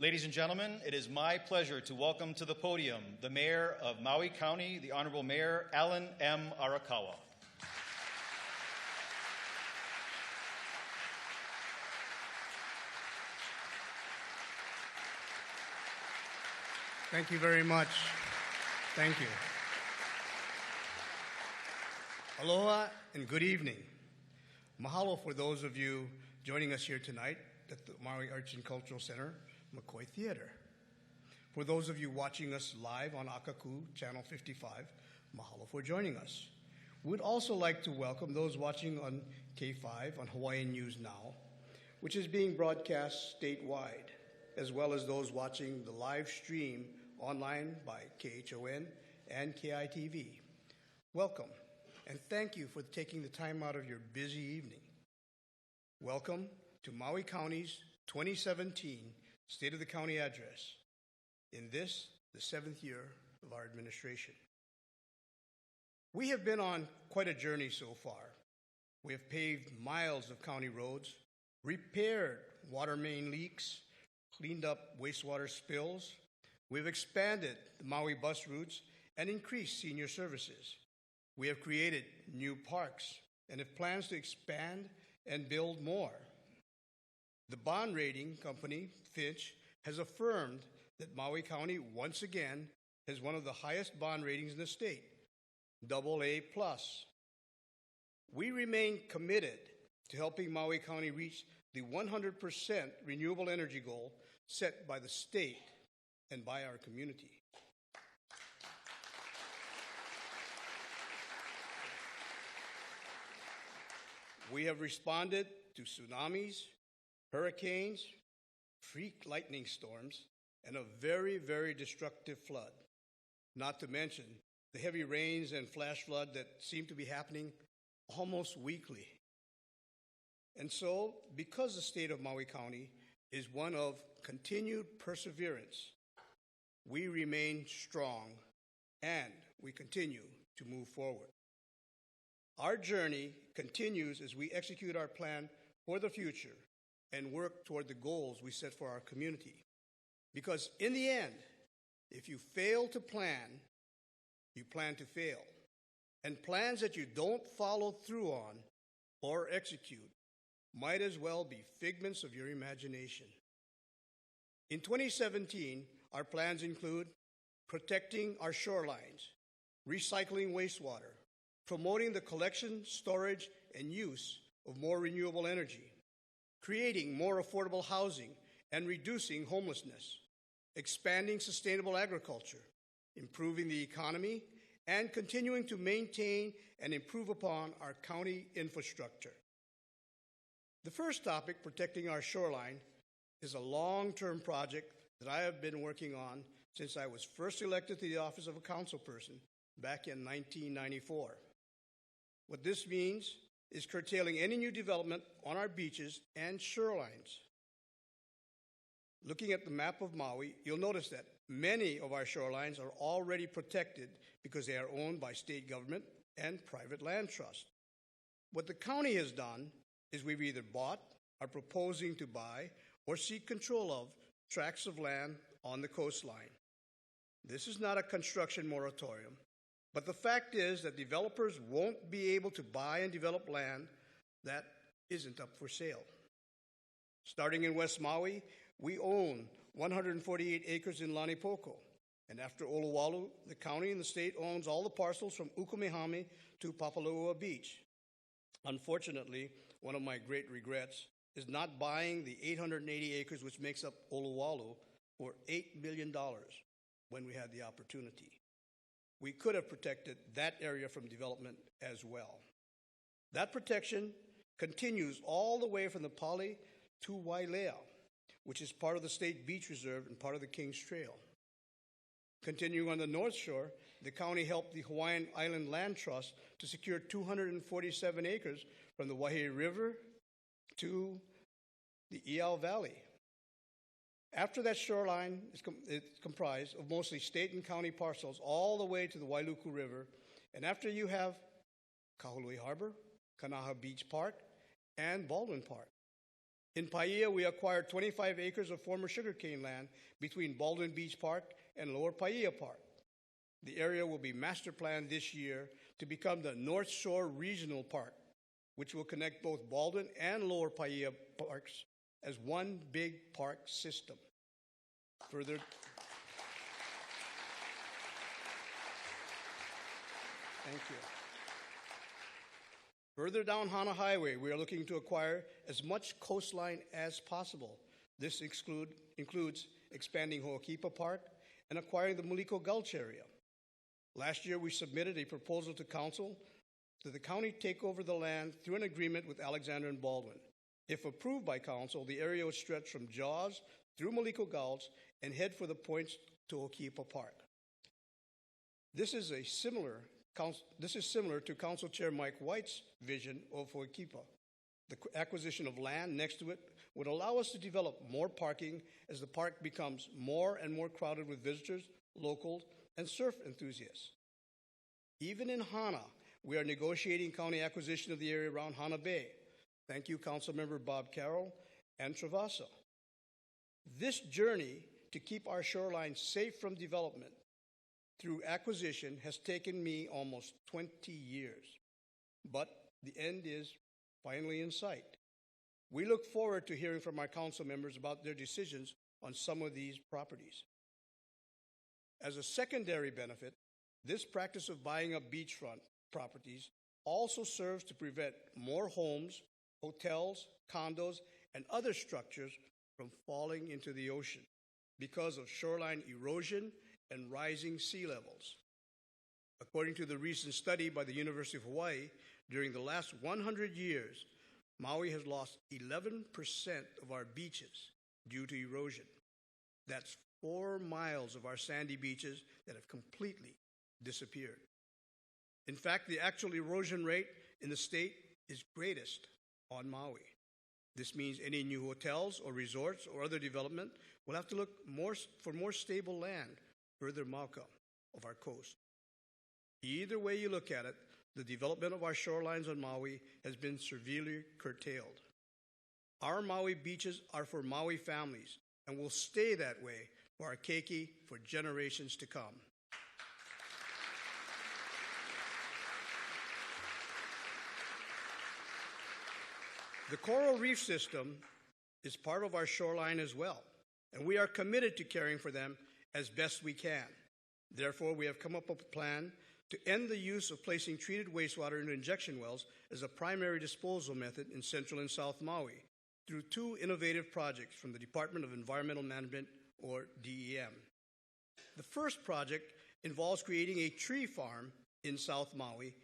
Ladies and gentlemen, it is my pleasure to welcome to the podium the Mayor of Maui County, the Honorable Mayor Alan M. Arakawa. Thank you very much. Thank you. Aloha and good evening. Mahalo for those of you joining us here tonight at the Maui Arts and Cultural Center, McCoy Theater. For those of you watching us live on Akaku, Channel 55, mahalo for joining us. We'd also like to welcome those watching on K5 on Hawaiian News Now, which is being broadcast statewide, as well as those watching the live stream online by KHON and KITV. Welcome, and thank you for taking the time out of your busy evening. Welcome to Maui County's 2017 State of the County Address. In this, the 7th year of our administration. We have been on quite a journey so far. We have paved miles of county roads, repaired water main leaks, cleaned up wastewater spills. We've expanded the Maui bus routes and increased senior services. We have created new parks and have plans to expand and build more. The bond rating company, Fitch, has affirmed that Maui County once again has one of the highest bond ratings in the state, AA+. We remain committed to helping Maui County reach the 100% renewable energy goal set by the state and by our community. We have responded to tsunamis, hurricanes, freak lightning storms, and a very, very destructive flood. Not to mention the heavy rains and flash flood that seem to be happening almost weekly. And so, because the state of Maui County is one of continued perseverance, we remain strong and we continue to move forward. Our journey continues as we execute our plan for the future and work toward the goals we set for our community. Because in the end, if you fail to plan, you plan to fail. And plans that you don't follow through on or execute might as well be figments of your imagination. In 2017, our plans include protecting our shorelines, recycling wastewater, promoting the collection, storage, and use of more renewable energy, creating more affordable housing and reducing homelessness, expanding sustainable agriculture, improving the economy, and continuing to maintain and improve upon our county infrastructure. The first topic, protecting our shoreline, is a long-term project that I have been working on since I was first elected to the office of a councilperson back in 1994. What this means is curtailing any new development on our beaches and shorelines. Looking at the map of Maui, you'll notice that many of our shorelines are already protected because they are owned by state government and private land trust. What the county has done is we've either bought, are proposing to buy, or seek control of tracts of land on the coastline. This is not a construction moratorium, but the fact is that developers won't be able to buy and develop land that isn't up for sale. Starting in West Maui, we own 148 acres in Lani Poko, and after Oluwalu, the county and the state owns all the parcels from Ukumehame to Papalua Beach. Unfortunately, one of my great regrets is not buying the 880 acres which makes up Oluwalu for $8 million when we had the opportunity. We could have protected that area from development as well. That protection continues all the way from the Pali to Wailea, which is part of the State Beach Reserve and part of the Kings Trail. Continuing on the North Shore, the county helped the Hawaiian Island Land Trust to secure 247 acres from the Waihe River to the Iao Valley. After that shoreline is comprised of mostly state and county parcels all the way to the Wailuku River, and after you have Kahului Harbor, Kanaha Beach Park, and Baldwin Park. In Paia, we acquired 25 acres of former sugarcane land between Baldwin Beach Park and Lower Paia Park. The area will be master planned this year to become the North Shore Regional Park, which will connect both Baldwin and Lower Paia parks as one big park system. Further, thank you. Further down Hana Highway, we are looking to acquire as much coastline as possible. This includes expanding Ho'okipa Park and acquiring the Muliko Gulch area. Last year, we submitted a proposal to council that the county take over the land through an agreement with Alexander and Baldwin. If approved by council, the area would stretch from Jaws through Muliko Gulch and head for the points to Ho'okipa Park. This is similar to Council Chair Mike White's vision of Ho'okipa. The acquisition of land next to it would allow us to develop more parking as the park becomes more and more crowded with visitors, locals, and surf enthusiasts. Even in Hana, we are negotiating county acquisition of the area around Hana Bay. Thank you, Councilmember Bob Carroll and Travasa. This journey to keep our shoreline safe from development through acquisition has taken me almost 20 years, but the end is finally in sight. We look forward to hearing from our council members about their decisions on some of these properties. As a secondary benefit, this practice of buying up beachfront properties also serves to prevent more homes, hotels, condos, and other structures from falling into the ocean because of shoreline erosion and rising sea levels. According to the recent study by the University of Hawaii, during the last 100 years, Maui has lost 11% of our beaches due to erosion. That's 4 miles of our sandy beaches that have completely disappeared. In fact, the actual erosion rate in the state is greatest on Maui. This means any new hotels or resorts or other development will have to look for more stable land further mauka of our coast. Either way you look at it, the development of our shorelines on Maui has been severely curtailed. Our Maui beaches are for Maui families and will stay that way for our keiki for generations to come. The coral reef system is part of our shoreline as well, and we are committed to caring for them as best we can. Therefore, we have come up with a plan to end the use of placing treated wastewater into injection wells as a primary disposal method in Central and South Maui through 2 innovative projects from the Department of Environmental Management, or DEM. The first project involves creating a tree farm in South Maui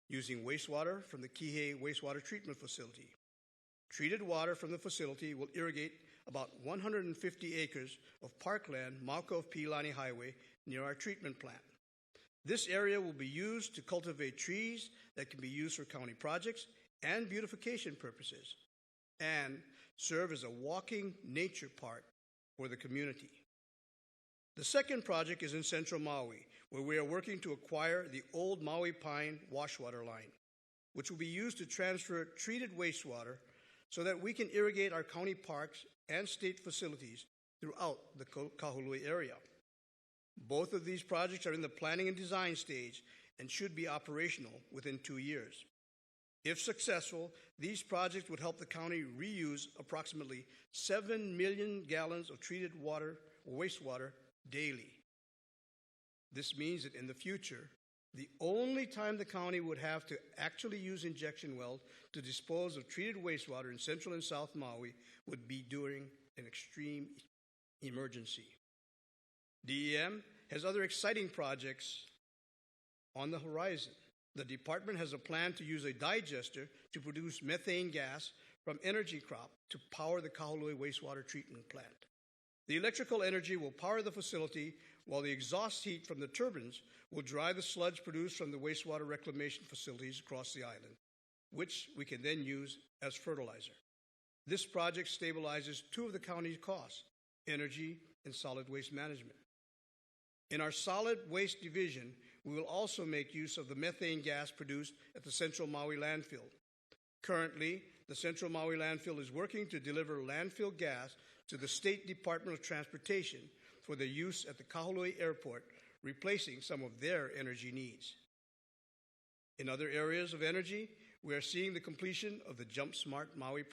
using wastewater from the Kihei Wastewater Treatment Facility. Treated water from the facility will irrigate about 150 acres of parkland mauka of Pilani Highway near our treatment plant. This area will be used to cultivate trees that can be used for county projects and beautification purposes, and serve as a walking nature park for the community. The second project is in Central Maui, where we are working to acquire the old Maui Pine washwater line, which will be used to transfer treated wastewater so that we can irrigate our county parks and state facilities throughout the Kahului area. Both of these projects are in the planning and design stage and should be operational within 2 years. If successful, these projects would help the county reuse approximately 7 million gallons of treated wastewater daily. This means that in the future, the only time the county would have to actually use injection wells to dispose of treated wastewater in Central and South Maui would be during an extreme emergency. DEM has other exciting projects on the horizon. The department has a plan to use a digester to produce methane gas from energy crop to power the Kahului wastewater treatment plant. The electrical energy will power the facility, while the exhaust heat from the turbines will dry the sludge produced from the wastewater reclamation facilities across the island, which we can then use as fertilizer. This project stabilizes 2 of the county's costs, energy and solid waste management. In our solid waste division, we will also make use of the methane gas produced at the Central Maui landfill. Currently, the Central Maui landfill is working to deliver landfill gas to the State Department of Transportation for their use at the Kahului Airport, replacing some of their energy needs. In other areas of energy, we are seeing the completion of the Jump Smart Maui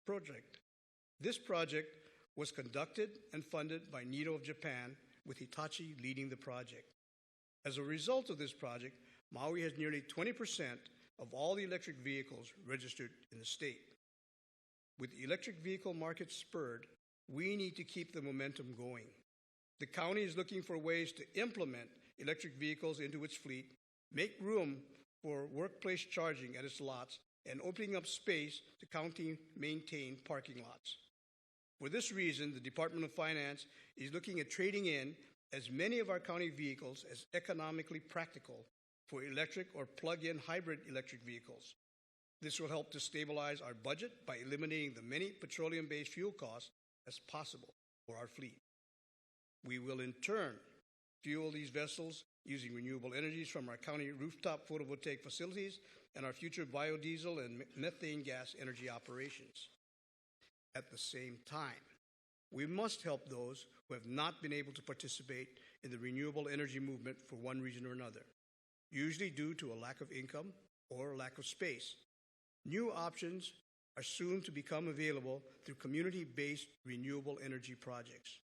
project. This project was conducted and funded by NITO of Japan, with Hitachi leading the project. As a result of this project, Maui has nearly 20% of all the electric vehicles registered in the state. With the electric vehicle market spurred, we need to keep the momentum going. The county is looking for ways to implement electric vehicles into its fleet, make room for workplace charging at its lots, and opening up space to county-maintained parking lots. For this reason, the Department of Finance is looking at trading in as many of our county vehicles as economically practical for electric or plug-in hybrid electric vehicles. This will help to stabilize our budget by eliminating the many petroleum-based fuel costs as possible for our fleet. We will in turn fuel these vessels using renewable energies from our county rooftop photovoltaic facilities and our future biodiesel and methane gas energy operations. At the same time, we must help those who have not been able to participate in the renewable energy movement for one reason or another, usually due to a lack of income or a lack of space. New options are soon to become available through community-based renewable energy projects.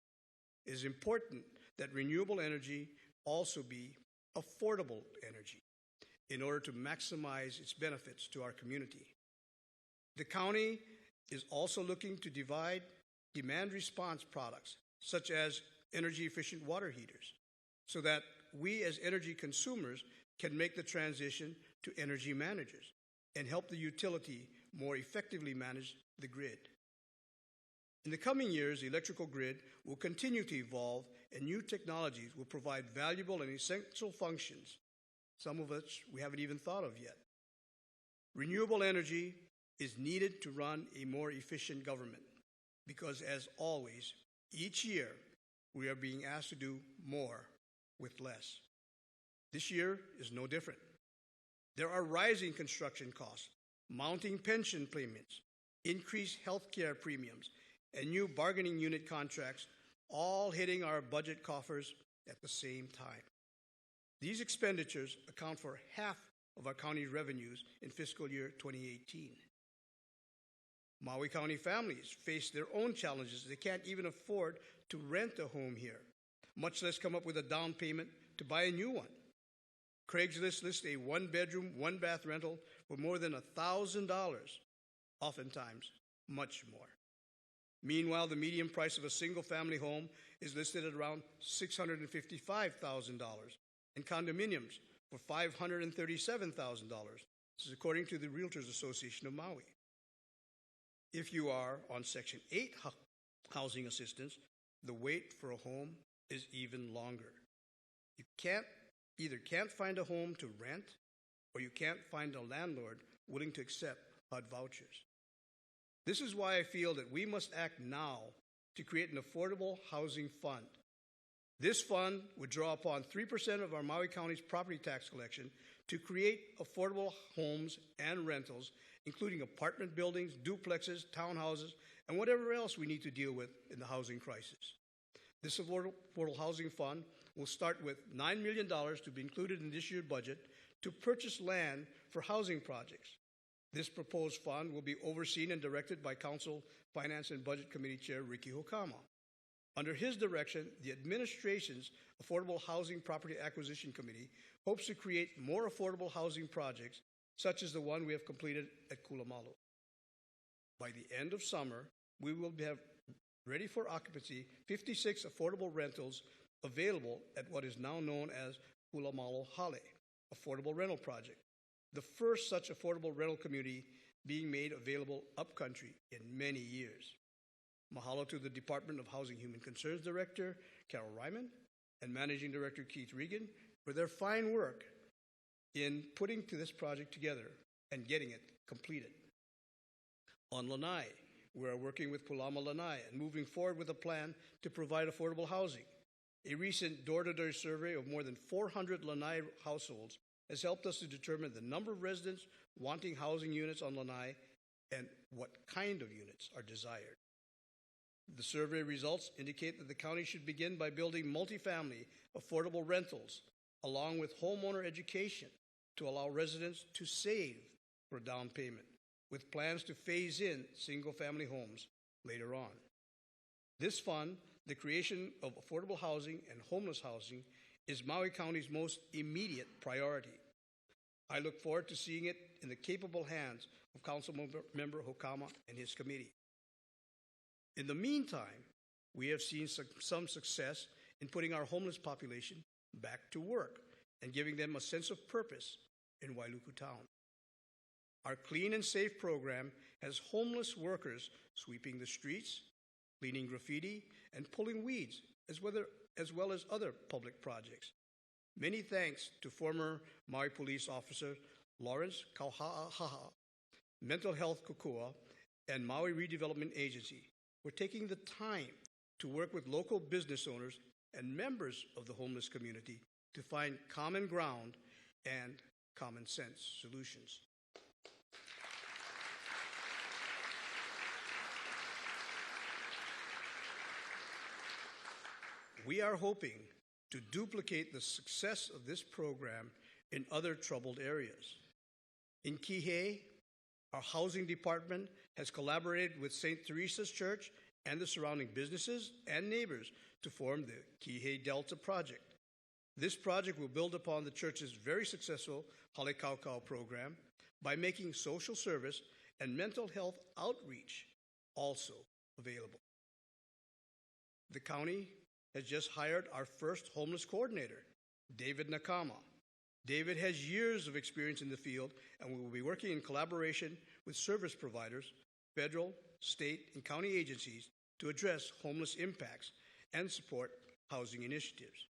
It is important that renewable energy also be affordable energy in order to maximize its benefits to our community. The county is also looking to divide demand response products, such as energy-efficient water heaters, so that we as energy consumers can make the transition to energy managers and help the utility more effectively manage the grid. In the coming years, the electrical grid will continue to evolve, and new technologies will provide valuable and essential functions, some of which we haven't even thought of yet. Renewable energy is needed to run a more efficient government because, as always, each year we are being asked to do more with less. This year is no different. There are rising construction costs, mounting pension payments, increased health care premiums, and new bargaining unit contracts, all hitting our budget coffers at the same time. These expenditures account for half of our county's revenues in fiscal year 2018. Maui County families face their own challenges. They can't even afford to rent a home here, much less come up with a down payment to buy a new one. Craigslist lists a one-bedroom, one-bath rental for more than $1,000, oftentimes much more. Meanwhile, the median price of a single-family home is listed at around $655,000, and condominiums for $537,000. This is according to the Realtors Association of Maui. If you are on Section 8 housing assistance, the wait for a home is even longer. You either can't find a home to rent, or you can't find a landlord willing to accept HUD vouchers. This is why I feel that we must act now to create an affordable housing fund. This fund would draw upon 3% of our Maui County's property tax collection to create affordable homes and rentals, including apartment buildings, duplexes, townhouses, and whatever else we need to deal with in the housing crisis. This affordable housing fund will start with $9 million to be included in this year's budget to purchase land for housing projects. This proposed fund will be overseen and directed by Council Finance and Budget Committee Chair Ricky Hokama. Under his direction, the administration's Affordable Housing Property Acquisition Committee hopes to create more affordable housing projects, such as the one we have completed at Kulamalu. By the end of summer, we will have ready for occupancy 56 affordable rentals available at what is now known as Kulamalu Hale, Affordable Rental Project, the first such affordable rental community being made available upcountry in many years. Mahalo to the Department of Housing and Human Concerns Director, Carol Ryman, and Managing Director Keith Regan for their fine work in putting this project together and getting it completed. On Lanai, we are working with Kulama Lanai and moving forward with a plan to provide affordable housing. A recent door-to-door survey of more than 400 Lanai households has helped us to determine the number of residents wanting housing units on Lanai and what kind of units are desired. The survey results indicate that the county should begin by building multifamily affordable rentals along with homeowner education to allow residents to save for a down payment, with plans to phase in single-family homes later on. This fund, the creation of affordable housing and homeless housing, is Maui County's most immediate priority. I look forward to seeing it in the capable hands of Councilmember Hokama and his committee. In the meantime, we have seen some success in putting our homeless population back to work and giving them a sense of purpose in Wailuku Town. Our Clean and Safe program has homeless workers sweeping the streets, cleaning graffiti, and pulling weeds, as well as other public projects. Many thanks to former Maui Police Officer Lawrence Kauha'ahaha, Mental Health Kokua, and Maui Redevelopment Agency for taking the time to work with local business owners and members of the homeless community to find common ground and common sense solutions. We are hoping to duplicate the success of this program in other troubled areas. In Kihei, our housing department has collaborated with St. Teresa's Church and the surrounding businesses and neighbors to form the Kihei Delta Project. This project will build upon the church's very successful Halekaukau program by making social service and mental health outreach also available. The county has just hired our first homeless coordinator, David Nakama. David has years of experience in the field and we will be working in collaboration with service providers, federal, state, and county agencies to address homeless impacts and support housing initiatives.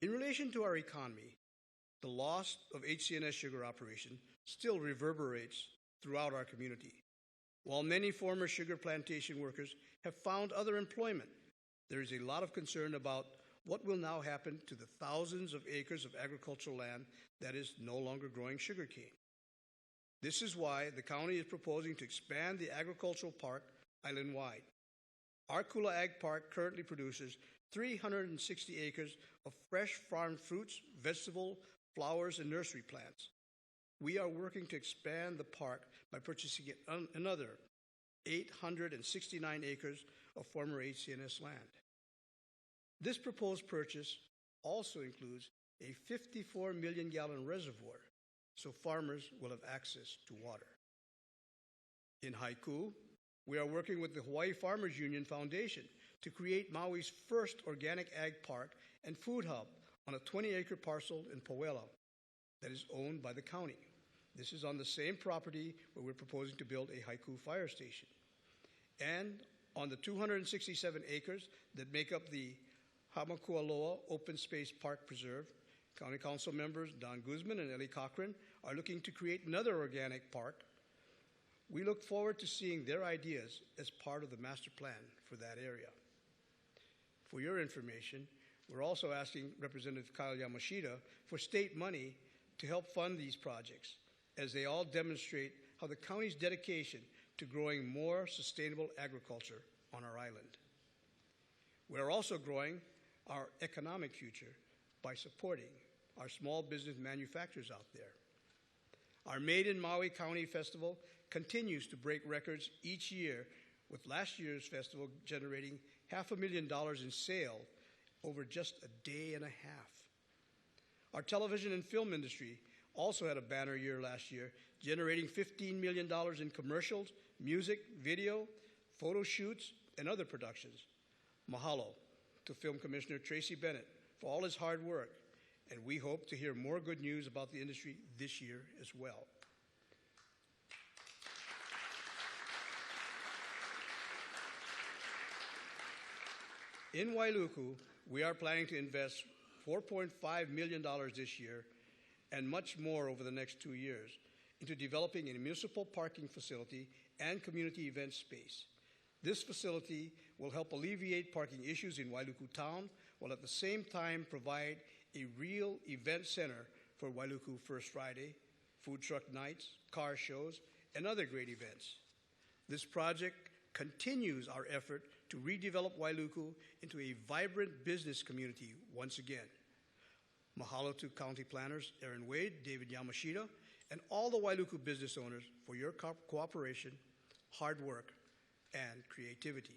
In relation to our economy, the loss of HCNS sugar operation still reverberates throughout our community. While many former sugar plantation workers have found other employment, there is a lot of concern about what will now happen to the thousands of acres of agricultural land that is no longer growing sugarcane. This is why the county is proposing to expand the agricultural park island-wide. Our Kula Ag Park currently produces 360 acres of fresh farm fruits, vegetables, flowers, and nursery plants. We are working to expand the park by purchasing another 869 acres of former HCNS land. This proposed purchase also includes a 54 million gallon reservoir, so farmers will have access to water. In Haiku, we are working with the Hawaii Farmers Union Foundation to create Maui's first organic ag park and food hub on a 20-acre parcel in Powela that is owned by the county. This is on the same property where we're proposing to build a Haiku fire station. And on the 267 acres that make up the Hamakualoa Open Space Park Preserve, County Council members Don Guzman and Ellie Cochran are looking to create another organic park. We look forward to seeing their ideas as part of the master plan for that area. For your information, we're also asking Representative Kyle Yamashita for state money to help fund these projects, as they all demonstrate how the county's dedication to growing more sustainable agriculture on our island. We're also growing our economic future by supporting our small business manufacturers out there. Our Made in Maui County Festival continues to break records each year, with last year's festival generating $500,000 in sales over just a day and a half. Our television and film industry also had a banner year last year, generating $15 million in commercials, music, video, photo shoots, and other productions. Mahalo to Film Commissioner Tracy Bennett for all his hard work, and we hope to hear more good news about the industry this year as well. In Wailuku, we are planning to invest $4.5 million this year and much more over the next 2 years into developing a municipal parking facility and community event space. This facility will help alleviate parking issues in Wailuku Town, while at the same time provide a real event center for Wailuku First Friday, food truck nights, car shows, and other great events. This project continues our effort to redevelop Wailuku into a vibrant business community once again. Mahalo to County Planners Aaron Wade, David Yamashita, and all the Wailuku business owners for your cooperation, hard work, and creativity.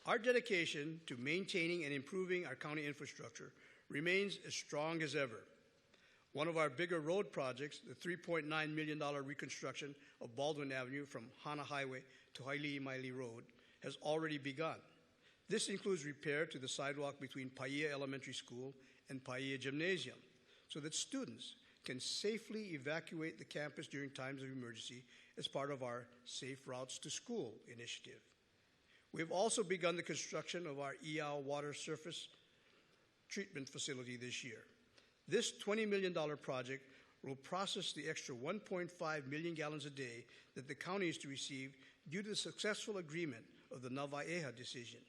Our dedication to maintaining and improving our county infrastructure remains as strong as ever. One of our bigger road projects, the $3.9 million reconstruction of Baldwin Avenue from Hana Highway to Hailei-Maili Road, has already begun. This includes repair to the sidewalk between Paia Elementary School and Paia Gymnasium, so that students can safely evacuate the campus during times of emergency as part of our Safe Routes to School initiative. We have also begun the construction of our Iao water surface treatment facility this year. This $20 million project will process the extra 1.5 million gallons a day that the county is to receive due to the successful agreement of the Navaeha decision.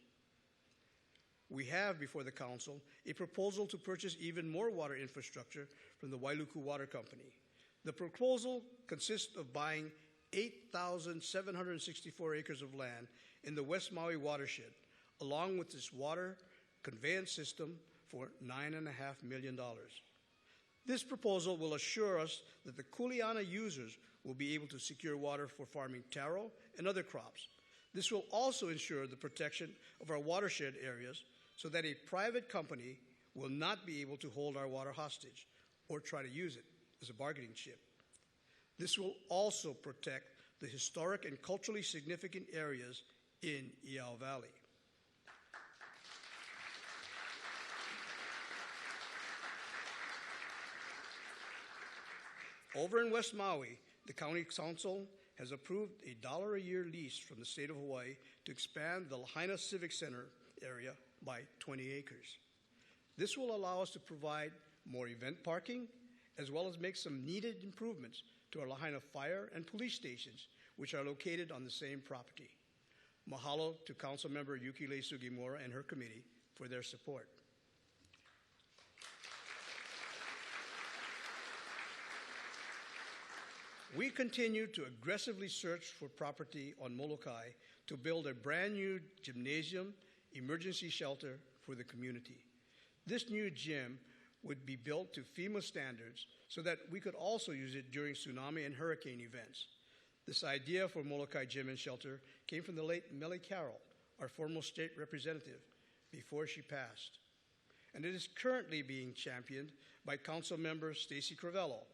We have before the council a proposal to purchase even more water infrastructure from the Wailuku Water Company. The proposal consists of buying 8,764 acres of land in the West Maui watershed, along with this water conveyance system for $9.5 million. This proposal will assure us that the Kuleana users will be able to secure water for farming taro and other crops. This will also ensure the protection of our watershed areas so that a private company will not be able to hold our water hostage or try to use it as a bargaining chip. This will also protect the historic and culturally significant areas in Iao Valley. Over in West Maui, the County Council has approved a $1 a year lease from the state of Hawaii to expand the Lahaina Civic Center area by 20 acres. This will allow us to provide more event parking, as well as make some needed improvements to our Lahaina fire and police stations, which are located on the same property. Mahalo to Councilmember Yukile Sugimura and her committee for their support. We continue to aggressively search for property on Molokai to build a brand new gymnasium emergency shelter for the community. This new gym would be built to FEMA standards so that we could also use it during tsunami and hurricane events. This idea for Molokai Gym and Shelter came from the late Melly Carroll, our former state representative, before she passed. And it is currently being championed by Council Member Stacy Crivello.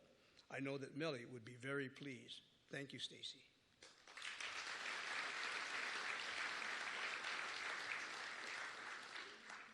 I know that Melly would be very pleased. Thank you, Stacy.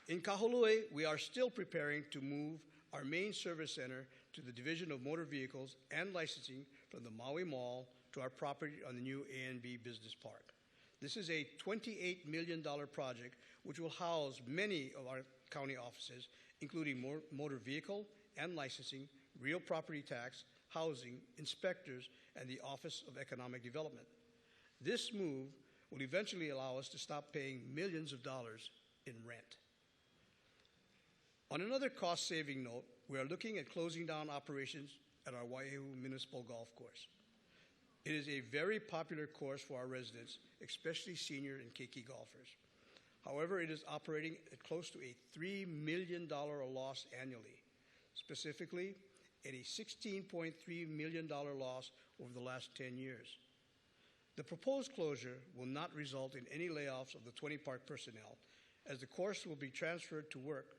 In Kahului, we are still preparing to move our main service center to the Division of Motor Vehicles and Licensing from the Maui Mall to our property on the new A&B Business Park. This is a $28 million project which will house many of our county offices, including motor vehicle and licensing, real property tax, housing, inspectors, and the Office of Economic Development. This move will eventually allow us to stop paying millions of dollars in rent. On another cost-saving note, we are looking at closing down operations at our Waihehu Municipal Golf Course. It is a very popular course for our residents, especially senior and keiki golfers. However, it is operating at close to a $3 million loss annually, specifically at a $16.3 million loss over the last 10 years. The proposed closure will not result in any layoffs of the 20 park personnel, as the course will be transferred to work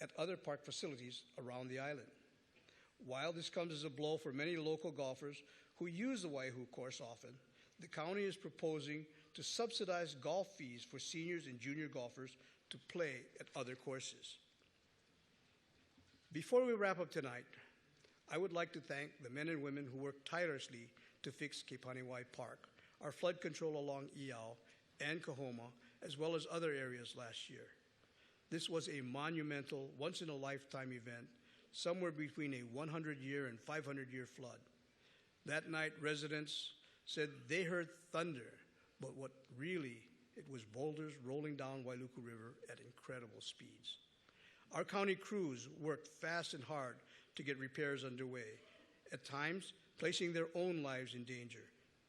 at other park facilities around the island. While this comes as a blow for many local golfers who use the Waihehu course often, the county is proposing to subsidize golf fees for seniors and junior golfers to play at other courses. Before we wrap up tonight, I would like to thank the men and women who worked tirelessly to fix Kepaniwai Park, our flood control along Iao and Kahoma, as well as other areas last year. This was a monumental, once-in-a-lifetime event, somewhere between a 100-year and 500-year flood. That night, residents said they heard thunder, but what really, it was boulders rolling down Wailuku River at incredible speeds. Our county crews worked fast and hard to get repairs underway, at times placing their own lives in danger.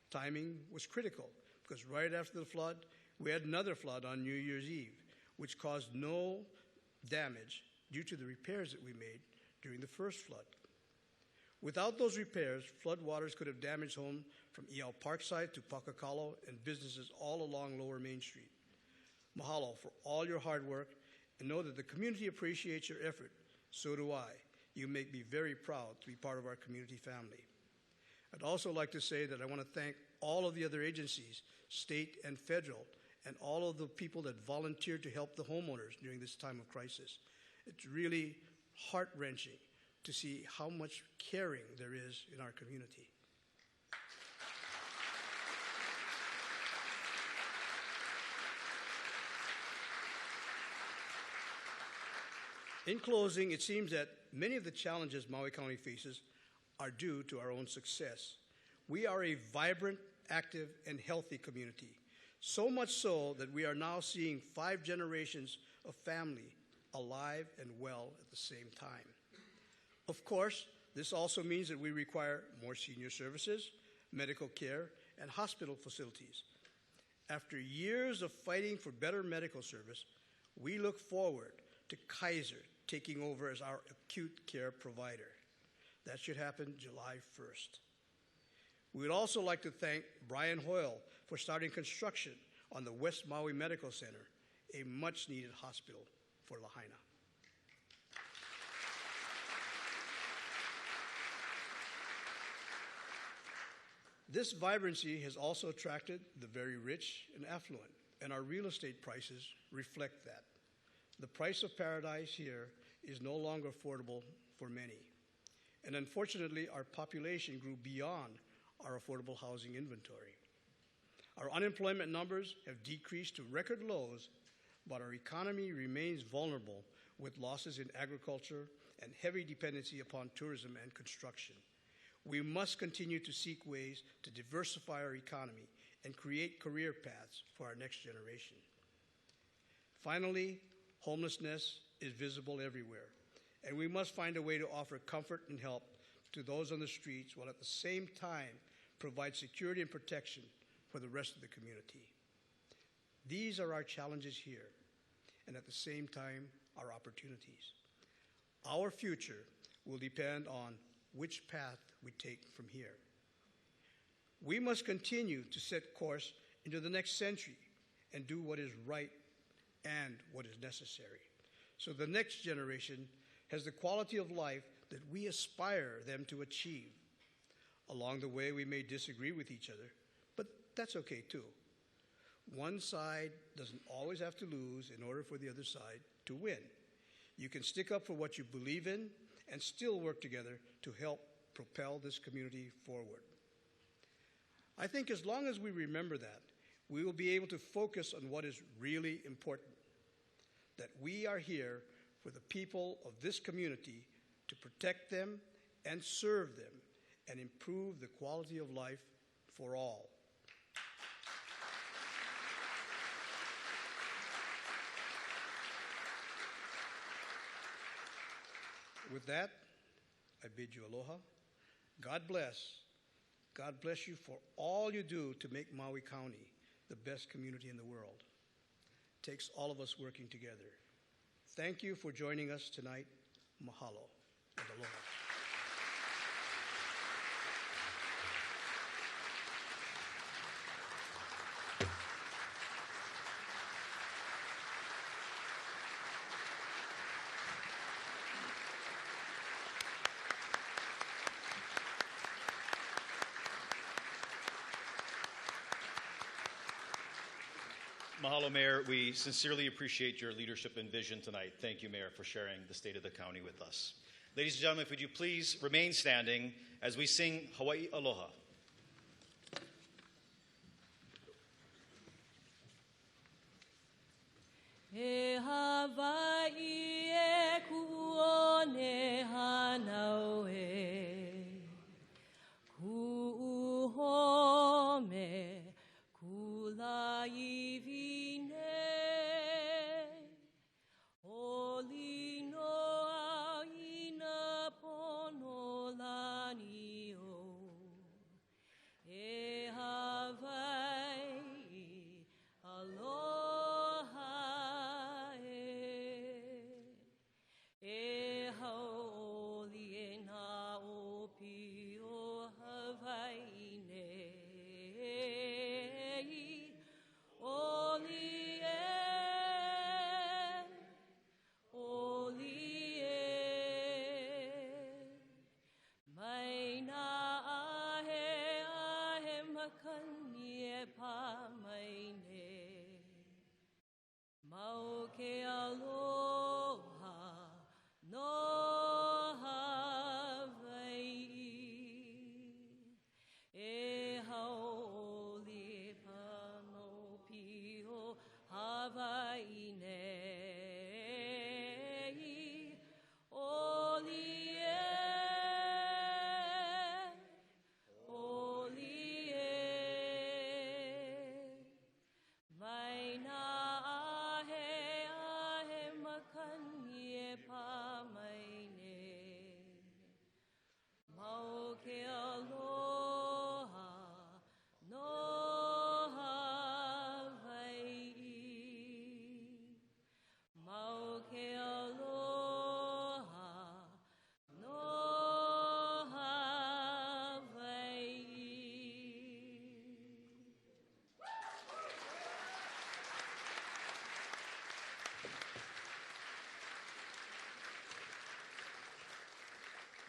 Timing was critical because right after the flood, we had another flood on New Year's Eve, which caused no damage due to the repairs that we made during the first flood. Without those repairs, floodwaters could have damaged homes from EL Parkside to Pakakalo and businesses all along Lower Main Street. Mahalo for all your hard work, and know that the community appreciates your effort. So do I. You make me very proud to be part of our community family. I'd also like to say that I want to thank all of the other agencies, state and federal, and all of the people that volunteered to help the homeowners during this time of crisis. It's really heart-wrenching to see how much caring there is in our community. In closing, it seems that many of the challenges Maui County faces are due to our own success. We are a vibrant, active, and healthy community, so much so that we are now seeing 5 generations of family alive and well at the same time. Of course, this also means that we require more senior services, medical care, and hospital facilities. After years of fighting for better medical service, we look forward to Kaiser taking over as our acute care provider. That should happen July 1st. We would also like to thank Brian Hoyle for starting construction on the West Maui Medical Center, a much-needed hospital for Lahaina. This vibrancy has also attracted the very rich and affluent, and our real estate prices reflect that. The price of paradise here is no longer affordable for many. And unfortunately, our population grew beyond our affordable housing inventory. Our unemployment numbers have decreased to record lows, but our economy remains vulnerable with losses in agriculture and heavy dependency upon tourism and construction. We must continue to seek ways to diversify our economy and create career paths for our next generation. Finally, homelessness is visible everywhere, and we must find a way to offer comfort and help to those on the streets while at the same time provide security and protection for the rest of the community. These are our challenges here, and at the same time, our opportunities. Our future will depend on which path we take from here. We must continue to set course into the next century and do what is right and what is necessary, so the next generation has the quality of life that we aspire them to achieve. Along the way, we may disagree with each other, but that's okay too. One side doesn't always have to lose in order for the other side to win. You can stick up for what you believe in and still work together to help propel this community forward. I think as long as we remember that, we will be able to focus on what is really important, that we are here for the people of this community to protect them and serve them and improve the quality of life for all. With that, I bid you aloha. God bless. God bless you for all you do to make Maui County the best community in the world. It takes all of us working together. Thank you for joining us tonight. Mahalo and aloha. Mahalo, Mayor. We sincerely appreciate your leadership and vision tonight. Thank you, Mayor, for sharing the state of the county with us. Ladies and gentlemen, would you please remain standing as we sing Hawaii Aloha. E Hawaii e kuone hanau e kuuhome kulai vine olino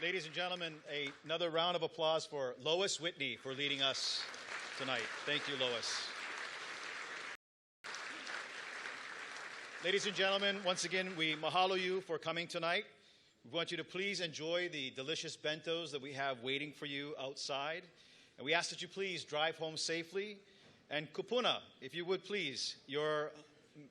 Ladies and gentlemen, another round of applause for Lois Whitney for leading us tonight. Thank you, Lois. Ladies and gentlemen, once again, we mahalo you for coming tonight. We want you to please enjoy the delicious bentos that we have waiting for you outside. And we ask that you please drive home safely. And kupuna, if you would please, your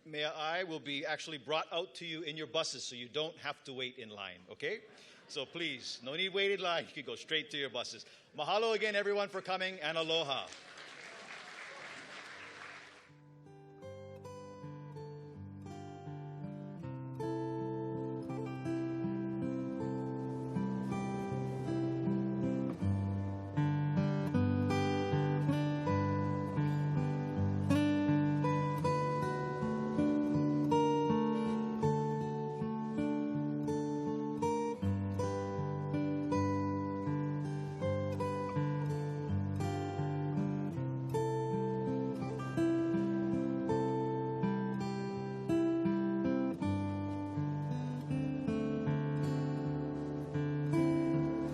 mea'ai will be actually brought out to you in your buses so you don't have to wait in line, okay? So please, no need wait in line. You can go straight to your buses. Mahalo again, everyone, for coming, and aloha.